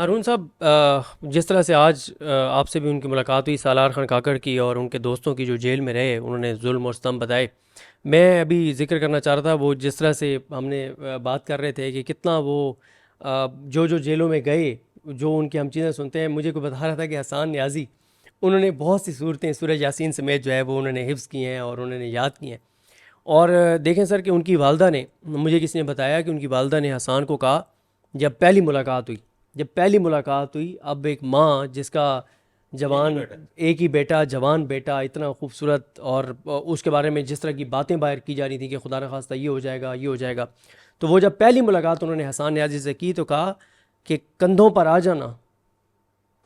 हारून साहब, जिस तरह से आज आपसे भी उनकी मुलाकात हुई सालार खान काकड़ की और उनके दोस्तों की जो जेल में रहे, उन्होंने जुल्म और सितम बताए। मैं अभी जिक्र करना चाह रहा था, वो जिस तरह से हमने बात कर रहे थे कि कितना वो जो जो जेलों में गए, जो उनकी हम चीज़ें सुनते हैं। मुझे कोई बता रहा था कि हसन न्याजी, उन्होंने बहुत सी सूरतें सूरज यासीन समेत जो है वो उन्होंने हिफ्ज़ की हैं और उन्होंने याद की हैं। और देखें सर कि उनकी वालदा ने, मुझे किसी ने बताया कि उनकी वालदा ने हसन को कहा, जब पहली मुलाकात हुई, अब एक माँ जिसका जवान एक ही बेटा, जवान बेटा, इतना खूबसूरत, और उसके बारे में जिस तरह की बातें बाहर की जा रही थी कि खुदा न खास्ता ये हो जाएगा, ये हो जाएगा। तो वो जब पहली मुलाकात उन्होंने हसन न्याजी से की तो कहा कि कंधों पर आ जाना,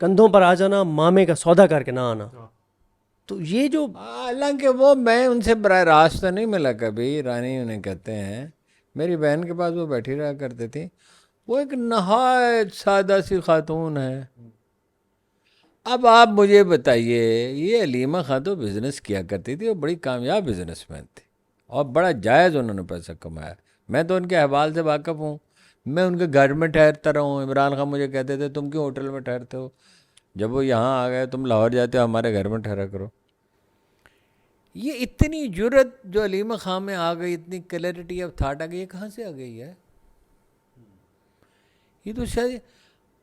कंधों पर आ जाना, मामे का सौदा करके ना आना। तो ये जो हालांकि वो मैं उनसे बराह रास्त तो नहीं मिला कभी। रानी उन्हें कहते हैं, मेरी बहन के पास वो बैठी रहा करती थी। वो एक नहायत सादा सी खातून है। अब आप मुझे बताइए, ये अलीमा खान तो बिज़नेस किया करती थी, वो बड़ी कामयाब बिजनेसमैन थी और बड़ा जायज़ उन्होंने पैसा कमाया। मैं तो उनके अहवाल से वाकिफ़ हूँ। मैं उनके घर में ठहरता रहा हूँ। इमरान खान मुझे कहते थे, तुम क्यों होटल में ठहरते हो, जब वो यहाँ आ गए तुम लाहौर जाते हो, हमारे घर में ठहरा करो। ये इतनी जुरत जो अलीमा खां में आ गई, इतनी क्लैरिटी ऑफ थाट आ गई, ये कहाँ से आ गई है? ये तो शायद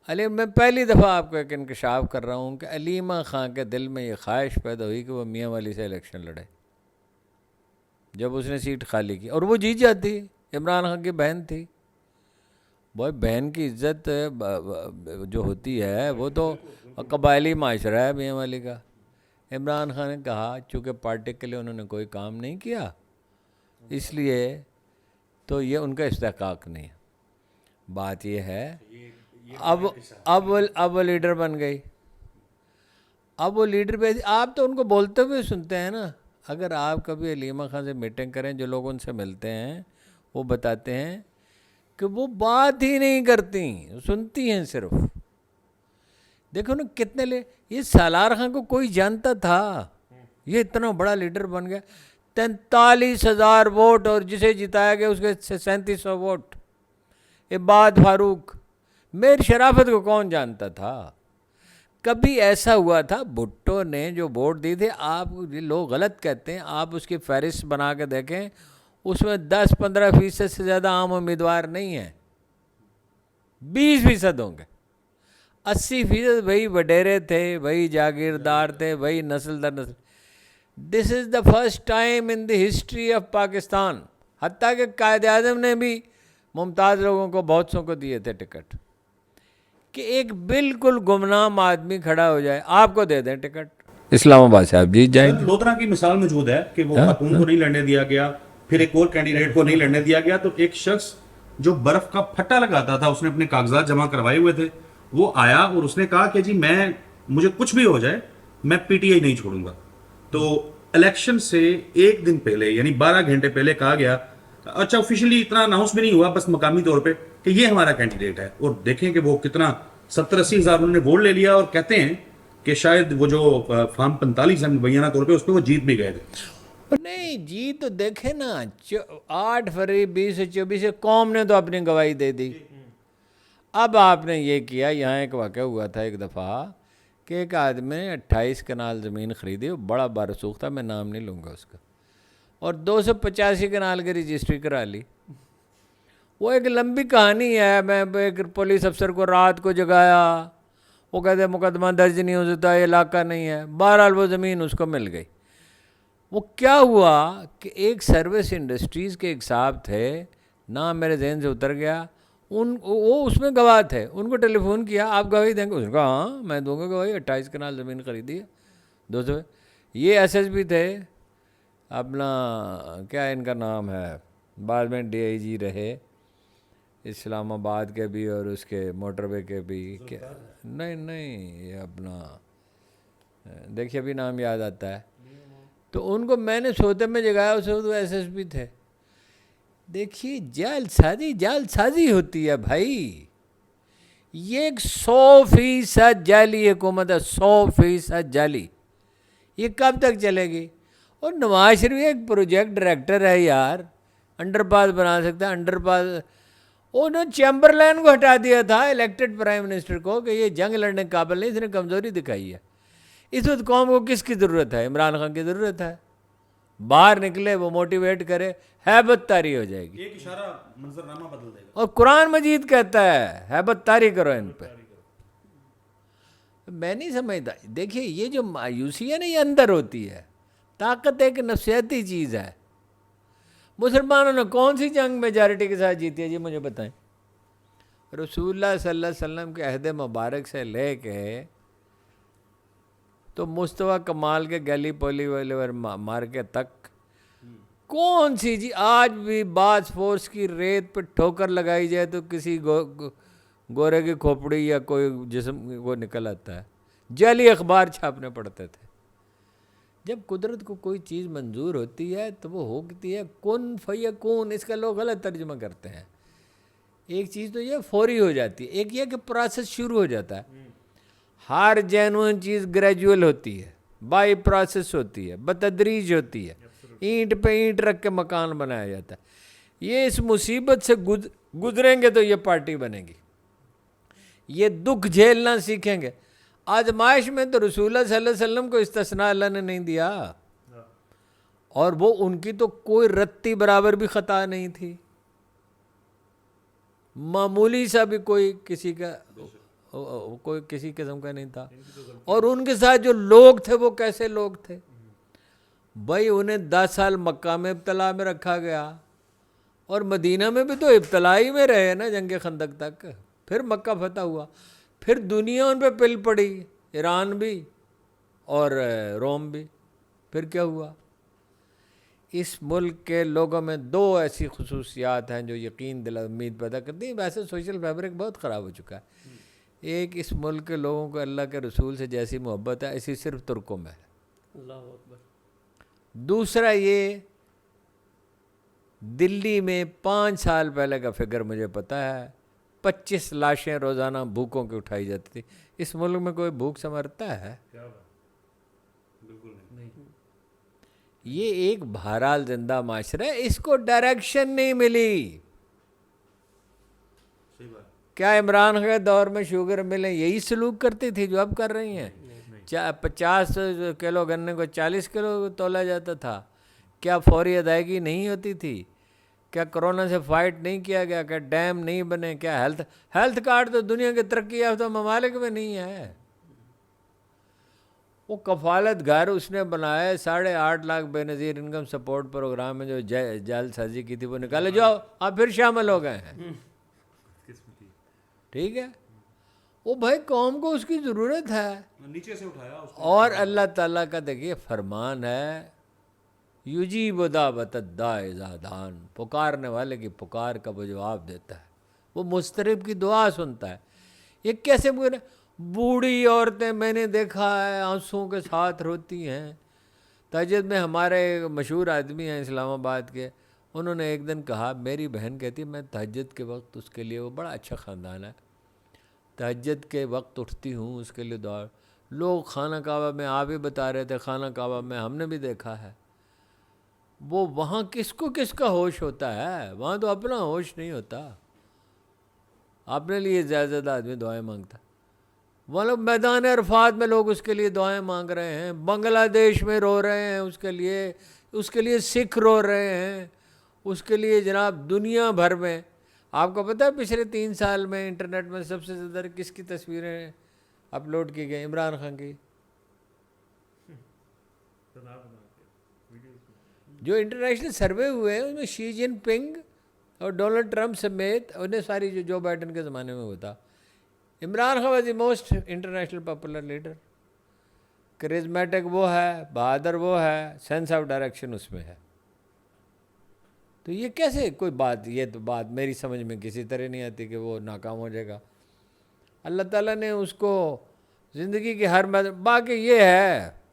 अली, मैं पहली दफ़ा आपको एक इंकशाफ कर रहा हूँ कि अलीमा खां के दिल में ये ख्वाहिश पैदा हुई कि वो मियाँ वाली से इलेक्शन लड़े, जब उसने सीट खाली की और वो जीत जाती। इमरान खान की बहन थी। भाई बहन की इज्जत जो होती है वो तो कबायली माशरा है मियाँ वाली का। इमरान खान ने कहा चूँकि पार्टी के लिए उन्होंने कोई काम नहीं किया, इसलिए तो ये उनका इस्तेहकाक नहीं है। बात ये है, अब वो लीडर बन गई। अब वो लीडर पे आप तो उनको बोलते हुए सुनते हैं ना। अगर आप कभी अलीमा खान से मीटिंग करें, जो लोग उनसे मिलते हैं वो बताते हैं कि वो बात ही नहीं करती, सुनती हैं सिर्फ। देखो ना कितने ले, ये सालार खान को कोई जानता था? ये इतना बड़ा लीडर बन गया। 43,000 वोट और जिसे जिताया गया उसके 3700 वोट। इबाद फारूक, मेर शराफत को कौन जानता था? कभी ऐसा हुआ था? भुट्टो ने जो वोट दी थे, आप लोग गलत कहते हैं, आप उसकी फहरिस्त बना के देखें, उसमें 10-15% से ज़्यादा आम उम्मीदवार नहीं हैं। 20% होंगे। 80% वही वडेरे थे, वही जागीरदार थे, वही नस्ल दर नस्ल। This is the first time in the history of Pakistan, हत्ता कि कायद आज़म ने भी मुमताज़ लोगों को, बहुत सौ को दिए थे टिकट, कि एक बिल्कुल गुमनाम आदमी खड़ा हो जाए, आपको दे दें टिकट, इस्लामाबाद से आप जीत सर जाएंगे। लोधरा की मिसाल मौजूद है कि वो हाँ खातून को नहीं लड़ने दिया गया, फिर एक और कैंडिडेट को नहीं लड़ने दिया गया, तो एक शख्स जो बर्फ का फट्टा लगाता था, उसने अपने कागजात जमा करवाए हुए थे, वो आया और उसने कहा कि जी मैं, मुझे कुछ भी हो जाए, मैं पीटीआई नहीं छोड़ूंगा। तो इलेक्शन से एक दिन पहले, यानी 12 घंटे पहले कहा गया, अच्छा ऑफिशियली इतना अनाउंस भी नहीं हुआ, बस मकामी तौर पे, कि ये हमारा कैंडिडेट है। और देखें कि वो कितना, 70-80 हज़ार उन्होंने वोट ले लिया, और कहते हैं कि शायद वो जो फॉर्म 45 है मुबैना तौर पे, उस पर वो जीत भी गए थे। नहीं जी, तो देखे ना, 8 फरवरी 2024 कौम ने तो अपनी गवाही दे दी। अब आपने ये किया, यहाँ एक वाक़या हुआ था एक दफ़ा कि एक आदमी ने 28 कनाल ज़मीन ख़रीदी, वो बड़ा बारसूख था, मैं नाम नहीं लूँगा उसका, और 285 कनाल की रजिस्ट्री करा ली। वो एक लंबी कहानी है। मैं एक पुलिस अफसर को रात को जगाया, वो कहते मुकदमा दर्ज नहीं हो सकता, ये इलाका नहीं है। बहरहाल वो ज़मीन उसको मिल गई। वो क्या हुआ कि एक सर्विस इंडस्ट्रीज़ के एक साहब थे, नाम मेरे जहन से उतर गया, वो उसमें गवाह थे। उनको टेलीफोन किया, आप गवाही देंगे? उसने कहा हाँ मैं दूंगा गवाही, 28 कनाल ज़मीन खरीदी है 200। ये एसएसपी थे, अपना क्या इनका नाम है, बाद में डीआईजी रहे इस्लामाबाद के भी और उसके मोटरवे के भी। क्या, नहीं नहीं, ये अपना देखिए अभी नाम याद आता है। तो उनको मैंने सोते में जगाया, उसे तो एसएसपी थे। देखिए जालसाजी होती है भाई। ये 100% जाली हुकूमत है, 100% जाली। ये कब तक चलेगी? और नवाज शरीफ एक प्रोजेक्ट डायरेक्टर है यार, अंडरपास बना सकता है, अंडरपास। उन्होंने चैम्बरलैन को हटा दिया था, इलेक्टेड प्राइम मिनिस्टर को, कि ये जंग लड़ने के काबिल नहीं, इसने कमज़ोरी दिखाई है। इस वक्त कौम को किसकी ज़रूरत है? इमरान खान की ज़रूरत है। बाहर निकले, वो मोटिवेट करे, हैबत तारी हो जाएगी। एक इशारा मंजरनामा बदल देगा। और कुरान मजीद कहता है हैबत तारी करो इन पे। मैं नहीं समझता। देखिए, ये जो मायूसी है ना, ये अंदर होती है। ताकत एक नफसियाती चीज़ है। मुसलमानों ने कौन सी जंग मेजॉरिटी के साथ जीती है जी, मुझे बताएं। रसूलुल्लाह सल्लल्लाहु अलैहि वसल्लम के अहद मुबारक से लेके तो मुस्तफ़ा कमाल के गली पोली वाले मार के तक कौन सी जी, आज भी बाज फोर्स की रेत पे ठोकर लगाई जाए तो किसी गोरे की खोपड़ी या कोई जिस्म वो निकल आता है। जाली अखबार छापने पड़ते थे। जब कुदरत को कोई चीज़ मंजूर होती है तो वो होती है कुन फयकून। इसका लोग गलत तर्जुमा करते हैं। एक चीज़ तो ये फौरी हो जाती है, एक ये कि प्रोसेस शुरू हो जाता है। हर जेन्युइन चीज़ ग्रेजुअल होती है, बाई प्रोसेस होती है, बतदरीज होती है। ईंट पे ईंट रख के मकान बनाया जाता है। ये इस मुसीबत से गुजरेंगे तो ये पार्टी बनेगी। ये दुख झेलना सीखेंगे। आजमाइश में तो रसूलुल्लाह सल्लल्लाहु अलैहि वसल्लम को इस्तिस्ना अल्लाह ने नहीं दिया, और वो उनकी तो कोई रत्ती बराबर भी खता नहीं थी। मामूली सा भी कोई किसी का कोई किसी किस्म का नहीं था। और उनके साथ जो लोग थे वो कैसे लोग थे भाई? उन्हें 10 साल मक्का में इब्तला में रखा गया, और मदीना में भी तो इब्तलाई में रहे ना, जंग खंदक तक। फिर मक्का फतह हुआ, फिर दुनिया उन पे पिल पड़ी, ईरान भी और रोम भी। फिर क्या हुआ? इस मुल्क के लोगों में 2 ऐसी खुसूसियात हैं जो यकीन दिला उम्मीद पैदा करती हैं। वैसे सोशल फैब्रिक बहुत ख़राब हो चुका है। एक, इस मुल्क के लोगों को अल्लाह के रसूल से जैसी मोहब्बत है, ऐसी सिर्फ तुर्कों में है। अल्लाह अकबर। दूसरा, ये दिल्ली में 5 साल पहले का फिगर मुझे पता है, 25 लाशें रोज़ाना भूखों की उठाई जाती थी। इस मुल्क में कोई भूख से मरता है? बिल्कुल नहीं। ये एक बहरहाल जिंदा माशरा है, इसको डायरेक्शन नहीं मिली। सही बात। क्या इमरान खान के दौर में शुगर मिलें यही सलूक करती थी जो अब कर रही हैं? 50 किलो गन्ने को 40 किलो तोला जाता था। क्या फौरी अदायगी नहीं होती थी? क्या कोरोना से फाइट नहीं किया गया? क्या डैम नहीं बने? क्या हेल्थ कार्ड तो दुनिया के तरक्की याफ्ता ममालिक में नहीं है। वो कफालत घर उसने बनाया, 8.5 lakh Benazir income support programme में जो जालसाजी की थी वो निकाले, जो आप फिर शामिल हो गए हैं। ठीक है, वो भाई कौम को उसकी ज़रूरत है, नीचे से उठाया उसको। और अल्लाह ताला का देखिए फरमान है, युजीब दावत दाए ज़ादान, पुकारने वाले की पुकार का वो जवाब देता है, वो मुस्तरिब की दुआ सुनता है। ये कैसे बोले? बूढ़ी औरतें मैंने देखा है आंसुओं के साथ रोती हैं। तहज्जुद में हमारे मशहूर आदमी हैं इस्लामाबाद के, उन्होंने एक दिन कहा, मेरी बहन कहती है मैं तहज्जुद के वक्त, उसके लिए वो बड़ा अच्छा ख़ानदान है, तहज्जुद के वक्त उठती हूँ उसके लिए दुआ। लोग खाना काबा में आप ही बता रहे थे, खाना काबा में हमने भी देखा है। वो वहाँ किसको किसका होश होता है? वहाँ तो अपना होश नहीं होता। अपने लिए ज़्यादा आदमी दुआएं मांगता। वहाँ लोग मैदान अरफात में लोग उसके लिए दुआएं मांग रहे हैं, बांग्लादेश में रो रहे हैं उसके लिए सिख रो रहे हैं, उसके लिए जनाब दुनिया भर में। आपको पता है पिछले 3 साल में इंटरनेट में सबसे ज़्यादा किसकी तस्वीरें अपलोड की गई? इमरान खान की। जो इंटरनेशनल सर्वे हुए हैं उसमें शी जिनपिंग और डोनाल्ड ट्रंप समेत उन्हें सारी जो बाइडन के ज़माने में होता, Imran Khan was the most international popular leader. Charismatic वो है, बहादुर वो है, सेंस ऑफ डायरेक्शन उसमें है। तो ये कैसे कोई बात, ये तो बात मेरी समझ में किसी तरह नहीं आती कि वो नाकाम हो जाएगा। अल्लाह ताला ने उसको ज़िंदगी की हर बाकी ये है,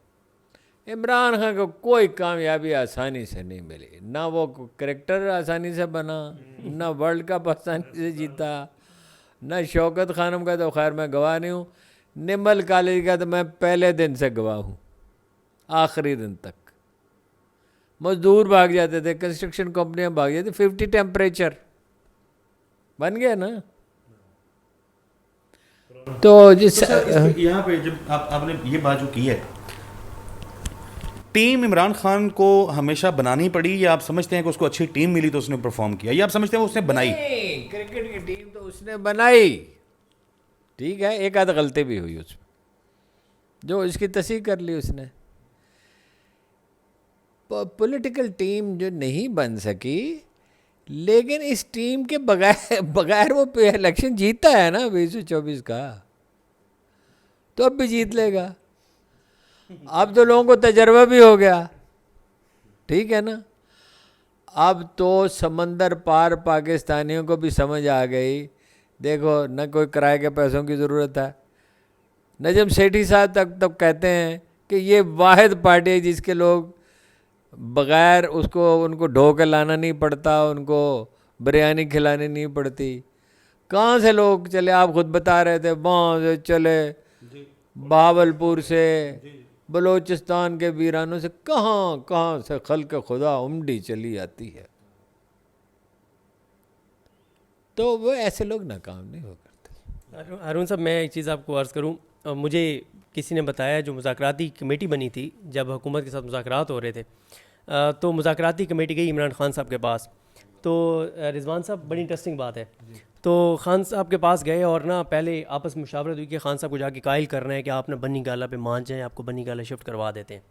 इमरान खान को कोई कामयाबी आसानी से नहीं मिली। ना वो करेक्टर आसानी से बना, ना वर्ल्ड कप आसानी से जीता, ना शौकत खानम का तो खैर मैं गवाह नहीं हूँ, निमल कॉलेज का तो मैं पहले दिन से गवाह हूँ, आखिरी दिन तक। मजदूर भाग जाते थे, कंस्ट्रक्शन कंपनियाँ भाग जाती, 50 टेम्परेचर बन गया ना। तो जिस यहाँ पे जब आपने ये बात जो की है, टीम इमरान खान को हमेशा बनानी पड़ी, या आप समझते हैं कि उसको अच्छी टीम मिली तो उसने परफॉर्म किया, या आप समझते हैं उसने बनाई? नहीं, क्रिकेट की टीम तो उसने बनाई, ठीक है, एक आध गलती भी हुई उसमें जो इसकी तस्दीक कर ली उसने। पॉलिटिकल टीम जो नहीं बन सकी, लेकिन इस टीम के बगैर बगैर वो इलेक्शन जीता है ना 2024 का, तो अब भी जीत लेगा। अब तो लोगों को तजर्बा भी हो गया, ठीक है ना। अब तो समंदर पार पाकिस्तानियों को भी समझ आ गई, देखो न कोई किराए के पैसों की ज़रूरत है। नजम सेठी साहब तक कहते हैं कि ये वाहिद पार्टी है जिसके लोग बग़ैर उसको उनको ढो के लाना नहीं पड़ता, उनको बिरयानी खिलानी नहीं पड़ती। कहाँ से लोग चले, आप खुद बता रहे थे, वहाँ से चले बहावलपुर से, बलोचिस्तान के वीरानों से, कहाँ कहाँ से खल्क खुदा उमड़ी चली आती है। तो वो ऐसे लोग नाकाम नहीं हो करते। हारून साहब, मैं एक चीज़ आपको अर्ज़ करूं, मुझे किसी ने बताया जो मुज़ाकराती कमेटी बनी थी जब हुकूमत के साथ मुज़ाकरात हो रहे थे, तो मुज़ाकराती कमेटी गई इमरान खान साहब के पास। तो रिजवान साहब, बड़ी इंटरेस्टिंग बात है, तो खान साहब के पास गए और ना पहले आपस में मुशावरत हुई कि खान साहब को जाके कायल करना है कि आप ना बनी गाला पे मान जाएँ, आपको बनी गाला शिफ्ट करवा देते हैं।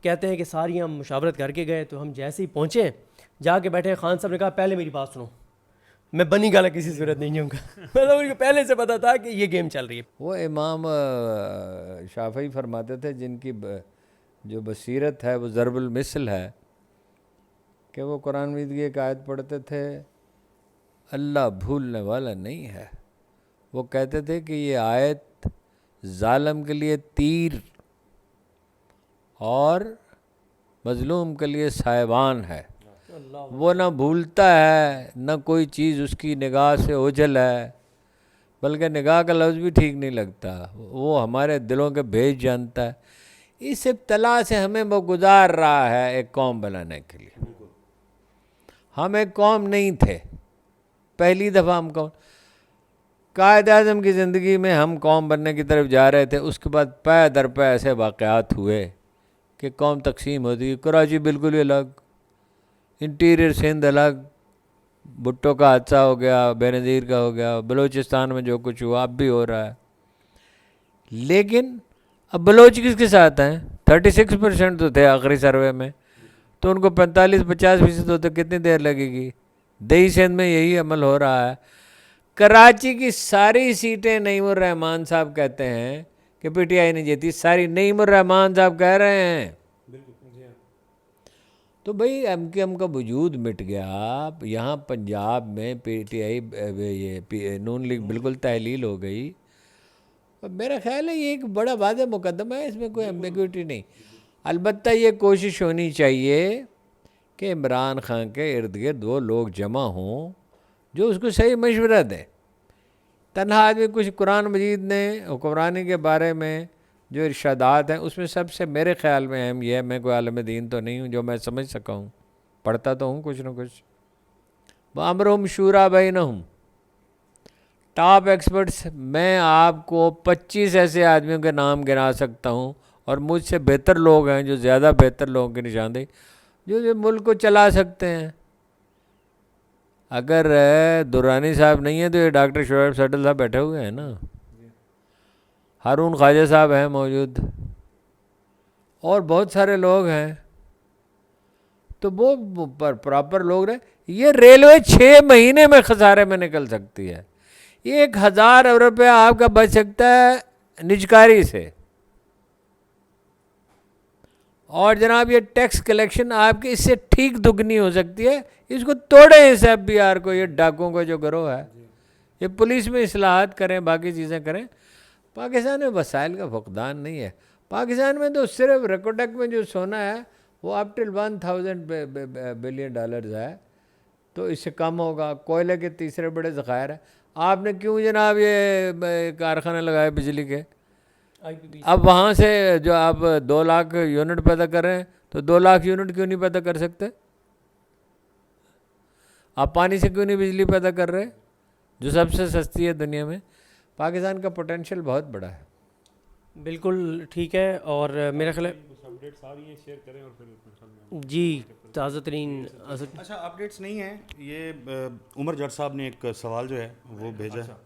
कहते हैं कि सारी हम मुशावरत करके गए, तो हम जैसे ही पहुँचे जाके बैठे, खान साहब ने कहा पहले मेरी बात सुनो, मैं बनी गाला किसी सूरत नहीं जाऊँगा। मतलब उनको पहले से पता था कि ये गेम चल रही है। वो इमाम शाफी फरमाते थे जिनकी जो बसीरत है वो ज़रबुल मिसल है, कि वो कुरान मजीद की एक आयत पढ़ते थे, अल्लाह भूलने वाला नहीं है। वो कहते थे कि ये आयत जालिम के लिए तीर और मज़लूम के लिए साहिबान है। वो ना भूलता है, ना कोई चीज़ उसकी निगाह से ओझल है, बल्कि निगाह का लफ्ज़ भी ठीक नहीं लगता। वो हमारे दिलों के भेज जानता है। इस इब्तला से हमें वो गुजार रहा है एक कौम बनाने के लिए। हम एक कौम नहीं थे, पहली दफ़ा हम कौम, कायद आज़म की ज़िंदगी में हम कौम बनने की तरफ जा रहे थे। उसके बाद पै दर पै ऐसे वाक़यात हुए कि कौम तकसीम होती है। कराची बिल्कुल ही अलग, इंटीरियर सिंध अलग, भुट्टो का हादसा हो गया, बेनज़ीर का हो गया, बलूचिस्तान में जो कुछ हुआ अब भी हो रहा है। लेकिन अब बलोच किसके साथ हैं? 36% तो थे आखिरी सर्वे में, तो उनको 45-50% होते कितनी देर लगेगी? दही सिंध में यही अमल हो रहा है। कराची की सारी सीटें नईमुर रहमान साहब कहते हैं कि पीटीआई ने जीती, सारी नईमुर रहमान साहब कह रहे हैं। तो भाई एमकेएम का वजूद मिट गया। यहाँ पंजाब में पीटीआई ये नून लीग बिल्कुल तहलील हो गई। और मेरा ख्याल है ये एक बड़ा वाज़ेह मुकदमा है, इसमें कोई एम्बिग्विटी नहीं। अलबत्ता ये कोशिश होनी चाहिए कि इमरान खान के इर्द गिर्द वो लोग जमा हों जो उसको सही मशवरा दें। तन्हा आदमी कुछ कुरान मजीद ने हुक्मरानी के बारे में जो इरशादात हैं, उसमें सबसे मेरे ख़्याल में अहम यह है, मैं कोई आलम दीन तो नहीं हूँ, जो मैं समझ सका हूँ, पढ़ता तो हूँ कुछ न कुछ, अमरुहुम शूरा बैनहुम, टॉप एक्सपर्ट्स। मैं आपको 25 ऐसे आदमियों के नाम गिना सकता हूँ, और मुझसे बेहतर लोग हैं, जो ज़्यादा बेहतर लोगों की निशानदेही, जो मुल्क को चला सकते हैं। अगर दुरानी साहब नहीं है तो ये डॉक्टर शोएब सैडल साहब बैठे हुए हैं ना, हारून ख्वाजा साहब हैं मौजूद, और बहुत सारे लोग हैं। तो वो प्रॉपर लोग रहे। ये रेलवे 6 महीने में खसारे में निकल सकती है। 1000 अरब रुपया आपका बच सकता है निजकारी से। और जनाब ये टैक्स कलेक्शन आपकी इससे ठीक दुगनी हो सकती है। इसको तोड़ें इस एफबीआर को, ये डाकुओं का जो गिरोह है, ये पुलिस में इस्लाहात करें, बाकी चीज़ें करें। पाकिस्तान में वसाइल का फुकदान नहीं है। पाकिस्तान में तो सिर्फ रेकोटेक में जो सोना है वो अप टिल 1000 बिलियन डॉलर्स है, तो इससे कम होगा। कोयले के तीसरे बड़े ज़खायर हैं। आपने क्यों जनाब ये कारखाने लगाए बिजली के? अब वहाँ से जो आप 2 लाख यूनिट पैदा कर रहे हैं, तो 2 लाख यूनिट क्यों नहीं पैदा कर सकते? आप पानी से क्यों नहीं बिजली पैदा कर रहे? जो सबसे सस्ती है दुनिया में। पाकिस्तान का पोटेंशियल बहुत बड़ा है। बिल्कुल ठीक है। और मेरा ख्याल है अपडेट्स आ रही हैं, शेयर करें और फिर मेरे ख्याल में जी ताज़ा तरीन अच्छा, अपडेट्स नहीं है ये। उमर जट साहब ने एक सवाल जो है वो भेजा है,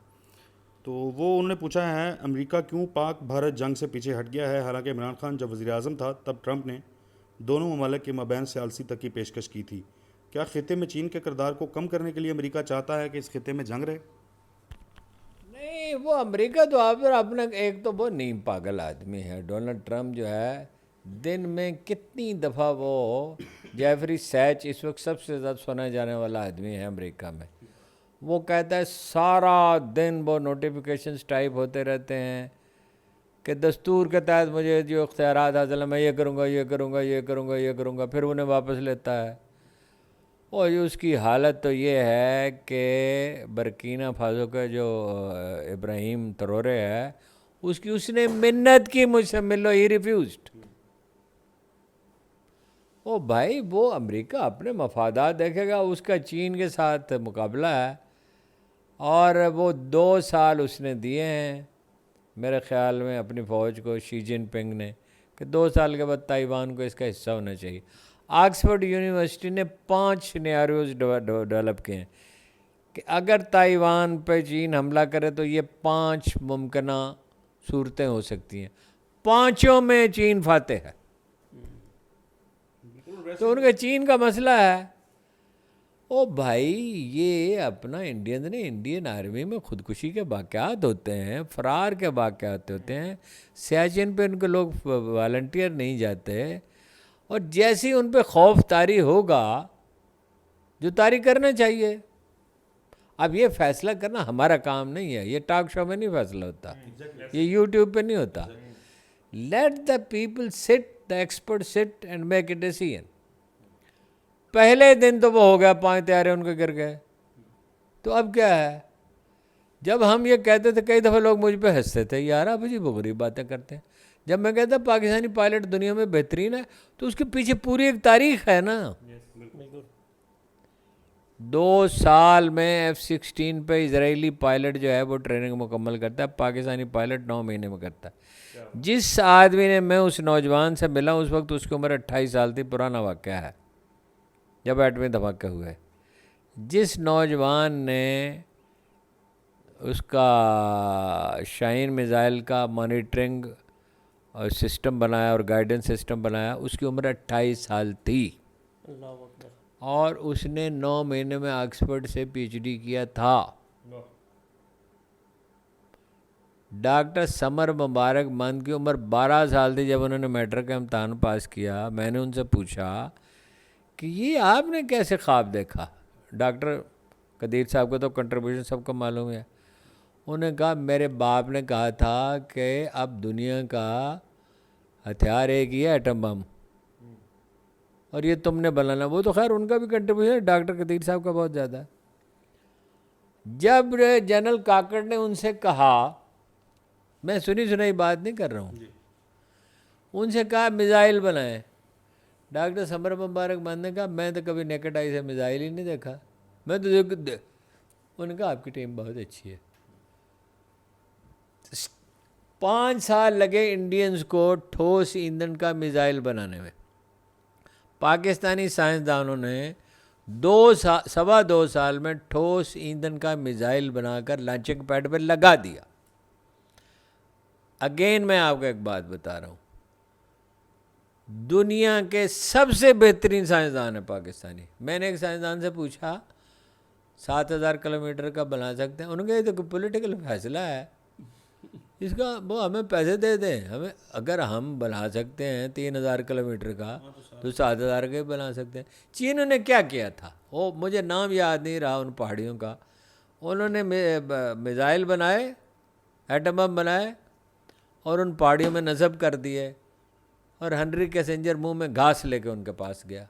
तो वो उन्होंने पूछा है अमेरिका क्यों पाक भारत जंग से पीछे हट गया है, हालांकि इमरान खान जब वज़ीर आज़म था तब ट्रंप ने दोनों ममालिक के मबैन सालसी तक की पेशकश की थी। क्या खित्ते में चीन के किरदार को कम करने के लिए अमेरिका चाहता है कि इस खित्ते में जंग रहे? नहीं, वो अमेरिका तो आप अपना एक तो वो नीम पागल आदमी है। डोनाल्ड ट्रंप जो है दिन में कितनी दफ़ा वो जेफरी सैच इस वक्त सबसे ज़्यादा सुना जाने वाला आदमी है अमेरिका में, वो कहता है सारा दिन वो नोटिफिकेशंस टाइप होते रहते हैं कि दस्तूर के तहत मुझे जो इख्तियारात हासिल है मैं ये करूँगा ये करूँगा ये करूँगा ये करूँगा, फिर उन्हें वापस लेता है। और उसकी हालत तो ये है कि बरकीना फासो का जो इब्राहिम ट्रोरे है उसने मिन्नत की मुझसे मिलो, ही रिफ्यूज्ड। ओ भाई, वो अमेरिका अपने मफादात देखेगा, उसका चीन के साथ मुकाबला है और वो 2 साल उसने दिए हैं मेरे ख्याल में अपनी फ़ौज को शी जिनपिंग ने कि 2 साल के बाद ताइवान को इसका हिस्सा होना चाहिए। ऑक्सफोर्ड यूनिवर्सिटी ने 5 सिनेरियोज डेवलप किए हैं कि अगर ताइवान पे चीन हमला करे तो ये 5 मुमकिना सूरतें हो सकती हैं, 5 में चीन फाते है। तो उनका चीन का मसला है। ओ भाई, ये अपना इंडियन आर्मी में खुदकुशी के वाक़यात होते हैं, फ़रार के वाक़यात होते हैं, सियाचिन पे उनके लोग वॉलंटियर नहीं जाते, और जैसी उन पे खौफ तारी होगा जो तारी करना चाहिए। अब ये फैसला करना हमारा काम नहीं है, ये टॉक शो में नहीं फैसला होता, ये यूट्यूब पे नहीं होता। Let the people sit, the expert sit and make a decision. पहले दिन तो वो हो गया 5 तैयारे उनके गिर गए, तो अब क्या है? जब हम ये कहते थे कई दफ़ा लोग मुझ पे हंसते थे, यार आप अजीब गरीब बातें करते हैं। जब मैं कहता पाकिस्तानी पायलट दुनिया में बेहतरीन है तो उसके पीछे पूरी एक तारीख है ना। 2 साल में F-16 पे इजरायली पायलट जो है वो ट्रेनिंग मुकम्मल करता है, पाकिस्तानी पायलट 9 महीने में करता है। जिस आदमी ने, मैं उस नौजवान से मिला उस वक्त उसकी उम्र 28 साल थी, पुराना वाक़या है जब एटमी धमाके हुए। जिस नौजवान ने उसका शाहीन मिज़ाइल का मॉनिटरिंग और सिस्टम बनाया और गाइडेंस सिस्टम बनाया, उसकी उम्र 28 साल थी और उसने 9 महीने में ऑक्सफोर्ड से PhD किया था। डॉक्टर समर मुबारक मंद की उम्र 12 साल थी जब उन्होंने मैट्रिक का इम्तहान पास किया। मैंने उनसे पूछा कि ये आपने कैसे ख्वाब देखा? डॉक्टर कदीर साहब का तो कंट्रीब्यूशन सबको मालूम है। उन्होंने कहा मेरे बाप ने कहा था कि अब दुनिया का हथियार एक ही है, एटम बम, और ये तुमने बनाना। वो तो खैर उनका भी कंट्रीब्यूशन डॉक्टर कदीर साहब का बहुत ज़्यादा है। जब जनरल काकड़ ने उनसे कहा, मैं सुनी सुनाई बात नहीं कर रहा हूँ, उनसे कहा मिज़ाइल बनाए, डॉक्टर समर मुबारक मान ने कहा मैं तो कभी नेकेड आई से मिज़ाइल ही नहीं देखा, मैं तो उन्होंने कहा आपकी टीम बहुत अच्छी है। 5 साल लगे इंडियंस को ठोस ईंधन का मिज़ाइल बनाने में। पाकिस्तानी साइंसदानों ने 2.25 साल में ठोस ईंधन का मिज़ाइल बनाकर लॉन्चिंग पैड पर लगा दिया। अगेन मैं आपको एक बात बता रहा हूँ, दुनिया के सबसे बेहतरीन साइंसदान है पाकिस्तानी। मैंने एक साइंसदान से पूछा 7,000 किलोमीटर का बना सकते हैं? उन्होंने कहा ये तो पॉलिटिकल फैसला है इसका, वो हमें पैसे दे दें, हमें अगर हम बना सकते हैं 3,000 किलोमीटर का तो 7,000 का ही बना सकते हैं। चीन ने क्या किया था, वो मुझे नाम याद नहीं रहा उन पहाड़ियों का, उन्होंने मिज़ाइल बनाए, एटम बम बनाए और उन पहाड़ियों में नस्ब कर दिए, और हेनरी किसिंजर मुंह में घास लेके उनके पास गया।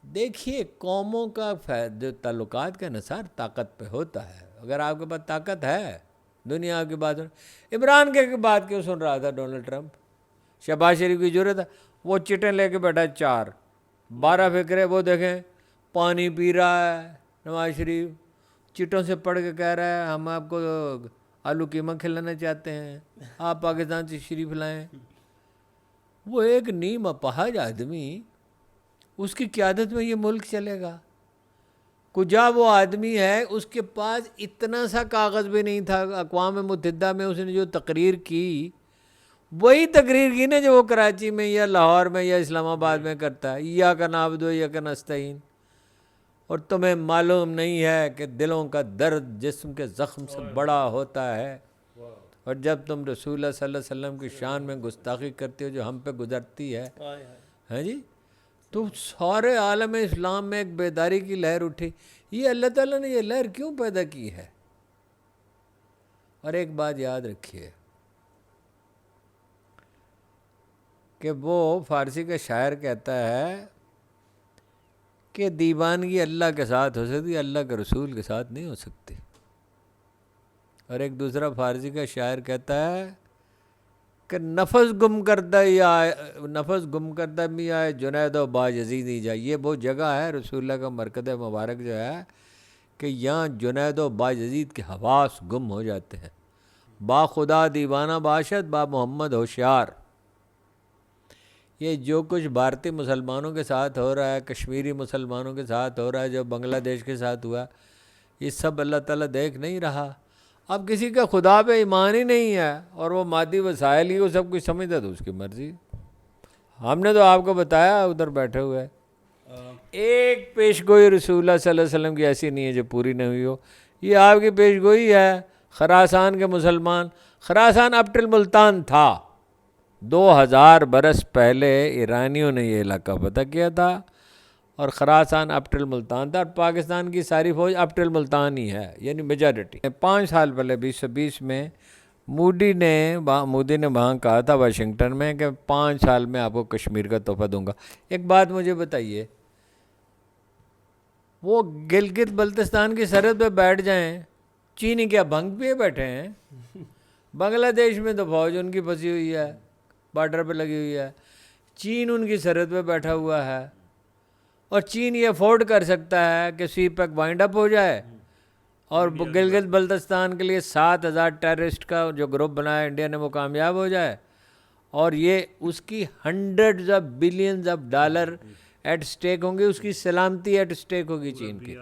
देखिए, कौमों का जो ताल्लुकात के अनुसार ताकत पे होता है। अगर आपके पास ताकत है, दुनिया की बात, इमरान के बात क्यों सुन रहा था डोनाल्ड ट्रंप? शहबाज शरीफ की जरूरत है? वो चिटें लेके बैठा 4-12 फिक्रे, वो देखें पानी पी रहा है नवाज शरीफ, चिटों से पढ़ के कह रहा है हम आपको आलू कीमा खिलाना चाहते हैं, आप पाकिस्तान से शरीफ लाएं। वो एक नीम अपाहज आदमी, उसकी क़यादत में ये मुल्क चलेगा। कुजा वो आदमी है, उसके पास इतना सा कागज़ भी नहीं था। अक़वाम मुत्तहिदा में उसने जो तकरीर की, वही तकरीर की ना जो वो कराची में या लाहौर में या इस्लामाबाद में करता है, इय्या का नाबुदु व इय्या का नस्तईन। और तुम्हें मालूम नहीं है कि दिलों का दर्द जिस्म के ज़ख्म से बड़ा होता है। और जब तुम रसूलुल्लाह सल्लल्लाहु अलैहि वसल्लम की शान में गुस्ताखी करते हो जो हम पे गुजरती है जी, तो सारे आलम इस्लाम में एक बेदारी की लहर उठी। ये अल्लाह ताला ने ये लहर क्यों पैदा की है? और एक बात याद रखिए कि वो फारसी का शायर कहता है कि दीवानगी अल्लाह के साथ हो सकती है, अल्लाह के रसूल के साथ नहीं हो सकती। और एक दूसरा फारसी का शायर कहता है कि नफस गुम करदा भी आए जुनैद व बायज़ीद जा। ये वो जगह है रसूलुल्लाह का मरकज़ मुबारक जो है कि यहाँ जुनैद व बायज़ीद के हवास गुम हो जाते हैं। बा खुदा दीवाना बाशद बा मोहम्मद होशियार। ये जो कुछ भारतीय मुसलमानों के साथ हो रहा है, कश्मीरी मुसलमानों के साथ हो रहा है, जो बांग्लादेश के साथ हुआ, ये सब अल्लाह ताला देख नहीं रहा। अब किसी का खुदा पे ईमान ही नहीं है और वो मादी वसाइल ही वो सब कुछ समझता, तो उसकी मर्ज़ी। हमने तो आपको बताया उधर बैठे हुए एक पेशगोई रसूलुल्लाह सल्लल्लाहु अलैहि वसल्लम की ऐसी नहीं है जो पूरी नहीं हुई हो। ये आपकी पेशगोई है। खरासान के मुसलमान, खरासान अब टिल मुल्तान था। 2000 बरस पहले ईरानियों ने ये इलाका फतह किया था और खरासान अब टिल मुल्तान था। और पाकिस्तान की सारी फौज अब टिल मुल्तान ही है, यानी मेजॉरिटी। 5 साल पहले 2020 में मोदी ने वहाँ कहा था वाशिंगटन में कि 5 साल में आपको कश्मीर का तोहफा दूंगा। एक बात मुझे बताइए, वो गिलगित बल्तिस्तान की सरहद पे बैठ जाएं, चीनी क्या भंग पिए बैठे हैं? बांग्लादेश में तो फौज उनकी फंसी हुई है, बॉर्डर पे लगी हुई है। चीन उनकी सरहद पे बैठा हुआ है और चीन ये अफोर्ड कर सकता है कि सी पैक वाइंड अप हो जाए और गिलगित बल्तिस्तान के लिए 7000 टेररिस्ट का जो ग्रुप बनाया इंडिया ने वो कामयाब हो जाए। और ये उसकी $100 of billions एट स्टेक होंगे, उसकी सलामती एट स्टेक होगी चीन की।